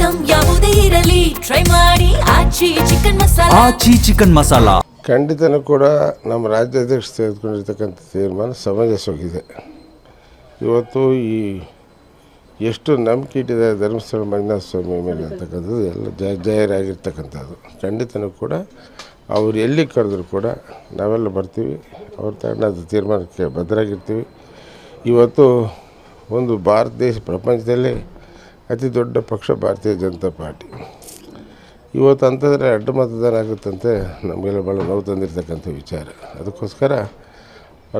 Item ಯಾವುದೇ ಇರಲಿ try ಮಾಡಿ ಆಚಿ ಚಿಕನ್ ಮಸಾಲಾ. ಖಂಡಿತನೂ ಕೂಡ ನಮ್ಮ ರಾಜ್ಯಾಧ್ಯಕ್ಷ ತೆಗೆದುಕೊಂಡಿರ್ತಕ್ಕಂಥ ತೀರ್ಮಾನ ಸಮಂಜಸವಾಗಿದೆ. ಇವತ್ತು ಈ ಎಷ್ಟು ನಂಬಿಕೆ ಇಟ್ಟಿದೆ ಧರ್ಮಸ್ಥಳ ಮಂಜುನಾಥ ಸ್ವಾಮಿ ಮೇಲೆ ಅಂತಕ್ಕಂಥದ್ದು ಎಲ್ಲ ಜಾಹೀರಾಗಿರ್ತಕ್ಕಂಥದ್ದು. ಖಂಡಿತನೂ ಕೂಡ ಅವ್ರು ಎಲ್ಲಿ ಕರೆದ್ರು ಕೂಡ ನಾವೆಲ್ಲ ಬರ್ತೀವಿ, ಅವ್ರ ತಗೊಂಡು ತೀರ್ಮಾನಕ್ಕೆ ಬದ್ಧರಾಗಿರ್ತೀವಿ. ಇವತ್ತು ಒಂದು ಭಾರತ ದೇಶ ಪ್ರಪಂಚದಲ್ಲೇ ಅತಿ ದೊಡ್ಡ ಪಕ್ಷ ಭಾರತೀಯ ಜನತಾ ಪಾರ್ಟಿ. ಇವತ್ತು ಅಂತಂದರೆ ಅಡ್ಡ ಮತದಾನ ಆಗುತ್ತಂತೆ ನಮಗೆಲ್ಲ ಭಾಳ ನೋವು ತಂದಿರ್ತಕ್ಕಂಥ ವಿಚಾರ. ಅದಕ್ಕೋಸ್ಕರ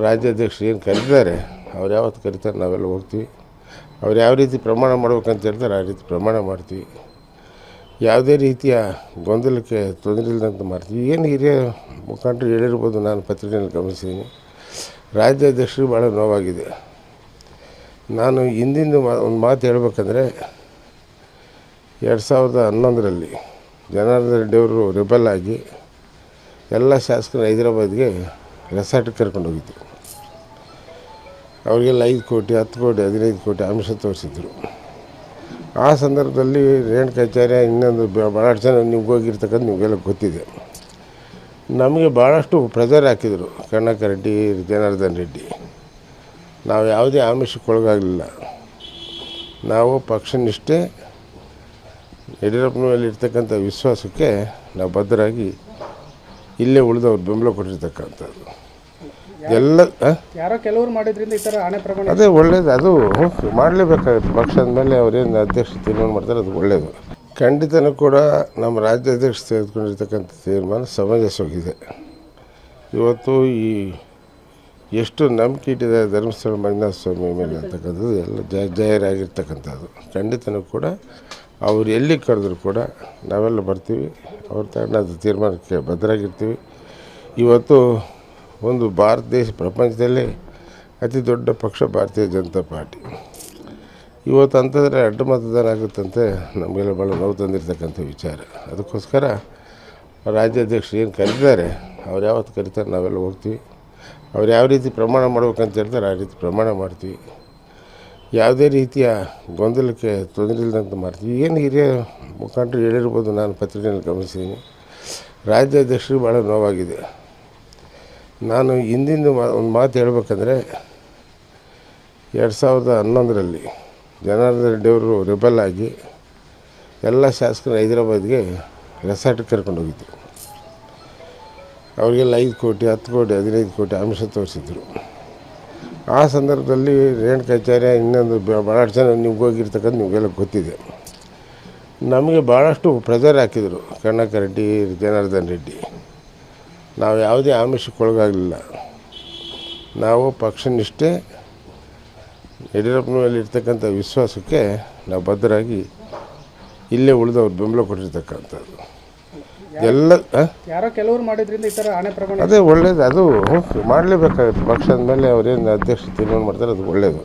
ರಾಜ್ಯಾಧ್ಯಕ್ಷರು ಏನು ಕರೀತಾರೆ ಅವ್ರು ಯಾವತ್ತು ಕರೀತಾರೆ ನಾವೆಲ್ಲ ಹೋಗ್ತೀವಿ. ಅವ್ರು ಯಾವ ರೀತಿ ಪ್ರಮಾಣ ಮಾಡ್ಬೇಕಂತ ಹೇಳ್ತಾರೆ ಆ ರೀತಿ ಪ್ರಮಾಣ ಮಾಡ್ತೀವಿ. ಯಾವುದೇ ರೀತಿಯ ಗೊಂದಲಕ್ಕೆ ತೊಂದರೆ ಇಲ್ಲದಂತ ಮಾಡ್ತೀವಿ. ಏನು ಹಿರಿಯ ಮುಖಂಡರು ಹೇಳಿರ್ಬೋದು, ನಾನು ಪತ್ರಿಕೆಯಲ್ಲಿ ಗಮನಿಸಿದ್ದೀನಿ. ರಾಜ್ಯಾಧ್ಯಕ್ಷರಿಗೆ ಭಾಳ ನೋವಾಗಿದೆ. ನಾನು ಹಿಂದಿಂದ ಒಂದು ಮಾತು ಹೇಳ್ಬೇಕಂದ್ರೆ 2011ರಲ್ಲಿ ಜನಾರ್ದನ್ ರೆಡ್ಡಿ ಅವರು ರೆಬಲ್ ಆಗಿ ಎಲ್ಲ ಶಾಸಕರು ಹೈದರಾಬಾದ್ಗೆ ರೆಸಾರ್ಟಿಗೆ ಕರ್ಕೊಂಡು ಹೋಗಿದ್ದರು. ಅವರಿಗೆಲ್ಲ 5 ಕೋಟಿ 10 ಕೋಟಿ 15 ಕೋಟಿ ಆಮಿಷ ತೋರಿಸಿದ್ರು. ಆ ಸಂದರ್ಭದಲ್ಲಿ ರೇಣುಕಾಚಾರ್ಯ ಇನ್ನೊಂದು ಭಾಳಷ್ಟು ಜನ ನಿಮ್ಗೆ ಹೋಗಿರ್ತಕ್ಕಂಥ ನಿಮಗೆಲ್ಲ ಗೊತ್ತಿದೆ. ನಮಗೆ ಭಾಳಷ್ಟು ಪ್ರೆಜರ್ ಹಾಕಿದರು ಕರ್ನಾಕರ್ ರೆಡ್ಡಿ, ಜನಾರ್ದನ್ ರೆಡ್ಡಿ. ನಾವು ಯಾವುದೇ ಆಮಿಷಕ್ಕೊಳಗಾಗಲಿಲ್ಲ. ನಾವು ಪಕ್ಷನಿಷ್ಠೆ ಯಡಿಯೂರಪ್ಪನ ಮೇಲೆ ಇರ್ತಕ್ಕಂಥ ವಿಶ್ವಾಸಕ್ಕೆ ನಾವು ಬದ್ಧರಾಗಿ ಇಲ್ಲೇ ಉಳಿದವ್ರು ಬೆಂಬಲ ಕೊಟ್ಟಿರ್ತಕ್ಕಂಥದ್ದು ಎಲ್ಲ ಯಾರೋ ಕೆಲವರು ಮಾಡಿದ್ರಿಂದ ಈ ಥರ ಹಣೆ ಪ್ರಮಾಣ ಅದೇ ಒಳ್ಳೇದು. ಅದು ಮಾಡಲೇಬೇಕಾಗುತ್ತೆ. ಪಕ್ಷದ ಮೇಲೆ ಅವರೇನು ಅಧ್ಯಕ್ಷ ತೀರ್ಮಾನ ಮಾಡ್ತಾರೆ ಅದು ಒಳ್ಳೆಯದು. ಖಂಡಿತನೂ ಕೂಡ ನಮ್ಮ ರಾಜ್ಯಾಧ್ಯಕ್ಷ ತೆಗೆದುಕೊಂಡಿರ್ತಕ್ಕಂಥ ತೀರ್ಮಾನ ಸಮಂಜಸವಾಗಿದೆ. ಇವತ್ತು ಈ ಎಷ್ಟು ನಂಬಿಕೆ ಇಟ್ಟಿದೆ ಧರ್ಮಸ್ಥಳ ಮಂಜುನಾಥ ಸ್ವಾಮಿ ಮೇಲೆ ಅಂತಕ್ಕಂಥದ್ದು ಎಲ್ಲ ಜಾಹೀರಾಗಿರ್ತಕ್ಕಂಥದ್ದು. ಖಂಡಿತನೂ ಕೂಡ ಅವ್ರು ಎಲ್ಲಿ ಕರೆದ್ರು ಕೂಡ ನಾವೆಲ್ಲ ಬರ್ತೀವಿ, ಅವ್ರ ತಗೊಂಡು ತೀರ್ಮಾನಕ್ಕೆ ಬದ್ಧರಾಗಿರ್ತೀವಿ. ಇವತ್ತು ಒಂದು ಭಾರತ ದೇಶ ಪ್ರಪಂಚದಲ್ಲೇ ಅತಿ ದೊಡ್ಡ ಪಕ್ಷ ಭಾರತೀಯ ಜನತಾ ಪಾರ್ಟಿ. ಇವತ್ತು ಅಂತಂದರೆ ಅಡ್ಡ ಮತದಾನ ಆಗುತ್ತಂತೆ ನಮಗೆಲ್ಲ ಭಾಳ ನೋವು ತಂದಿರ್ತಕ್ಕಂಥ ವಿಚಾರ. ಅದಕ್ಕೋಸ್ಕರ ರಾಜ್ಯಾಧ್ಯಕ್ಷರು ಏನು ಕರೀತಾರೆ ಅವ್ರು ಯಾವತ್ತು ಕರೀತಾರೆ ನಾವೆಲ್ಲ ಹೋಗ್ತೀವಿ. ಅವ್ರು ಯಾವ ರೀತಿ ಪ್ರಮಾಣ ಮಾಡ್ಬೇಕಂತ ಹೇಳ್ತಾರೆ ಆ ರೀತಿ ಪ್ರಮಾಣ ಮಾಡ್ತೀವಿ. ಯಾವುದೇ ರೀತಿಯ ಗೊಂದಲಕ್ಕೆ ತೊಂದರೆ ಇಲ್ಲದಂತ ಮಾಡ್ತೀವಿ. ಏನು ಹಿರಿಯ ಮುಖಂಡರು ಹೇಳಿರ್ಬೋದು, ನಾನು ಪತ್ರಿಕೆಯಲ್ಲಿ ಗಮನಿಸಿದ್ದೀನಿ. ರಾಜ್ಯಾಧ್ಯಕ್ಷರಿಗೆ ಭಾಳ ನೋವಾಗಿದೆ. ನಾನು ಹಿಂದಿಂದ ಒಂದು ಮಾತು ಹೇಳ್ಬೇಕಂದ್ರೆ 2011ರಲ್ಲಿ ಜನಾರ್ದನ್ ರೆಡ್ಡಿ ಅವರು ರೆಬಲ್ ಆಗಿ ಎಲ್ಲ ಶಾಸಕರು ಹೈದರಾಬಾದ್ಗೆ ರೆಸಾರ್ಟಿಗೆ ಕರ್ಕೊಂಡು ಹೋಗಿದ್ದರು. ಅವರಿಗೆಲ್ಲ 5 ಕೋಟಿ 10 ಕೋಟಿ 15 ಕೋಟಿ ಆಮಿಷ ತೋರಿಸಿದ್ರು. ಆ ಸಂದರ್ಭದಲ್ಲಿ ರೇಣುಕಾಚಾರ್ಯ ಇನ್ನೊಂದು ಭಾಳಷ್ಟು ಜನ ನಿಮ್ಗೆ ಹೋಗಿರ್ತಕ್ಕಂಥ ನಿಮಗೆಲ್ಲ ಗೊತ್ತಿದೆ. ನಮಗೆ ಭಾಳಷ್ಟು ಪ್ರೆಜರ್ ಹಾಕಿದರು ಕರ್ನಾಕರ್ ರೆಡ್ಡಿ, ಜನಾರ್ದನ್ ರೆಡ್ಡಿ. ನಾವು ಯಾವುದೇ ಆಮಿಷಕ್ಕೊಳಗಾಗಲಿಲ್ಲ. ನಾವು ಪಕ್ಷನಿಷ್ಠೆ ಯಡಿಯೂರಪ್ಪನ ಮೇಲೆ ಇರ್ತಕ್ಕಂಥ ವಿಶ್ವಾಸಕ್ಕೆ ನಾವು ಬದ್ಧರಾಗಿ ಇಲ್ಲೇ ಉಳಿದವ್ರು ಬೆಂಬಲ ಕೊಟ್ಟಿರ್ತಕ್ಕಂಥದ್ದು ಎಲ್ಲ ಯಾರೋ ಕೆಲವರು ಮಾಡಿದ್ರಿಂದ ಈ ಥರ ಹಣೆ ಪ್ರಮಾಣ ಅದೇ ಒಳ್ಳೇದು. ಅದು ಮಾಡಲೇಬೇಕಾಗುತ್ತೆ. ಪಕ್ಷದ ಮೇಲೆ ಅವರೇನು ಅಧ್ಯಕ್ಷ ತೀರ್ಮಾನ ಮಾಡ್ತಾರೆ ಅದು ಒಳ್ಳೆಯದು.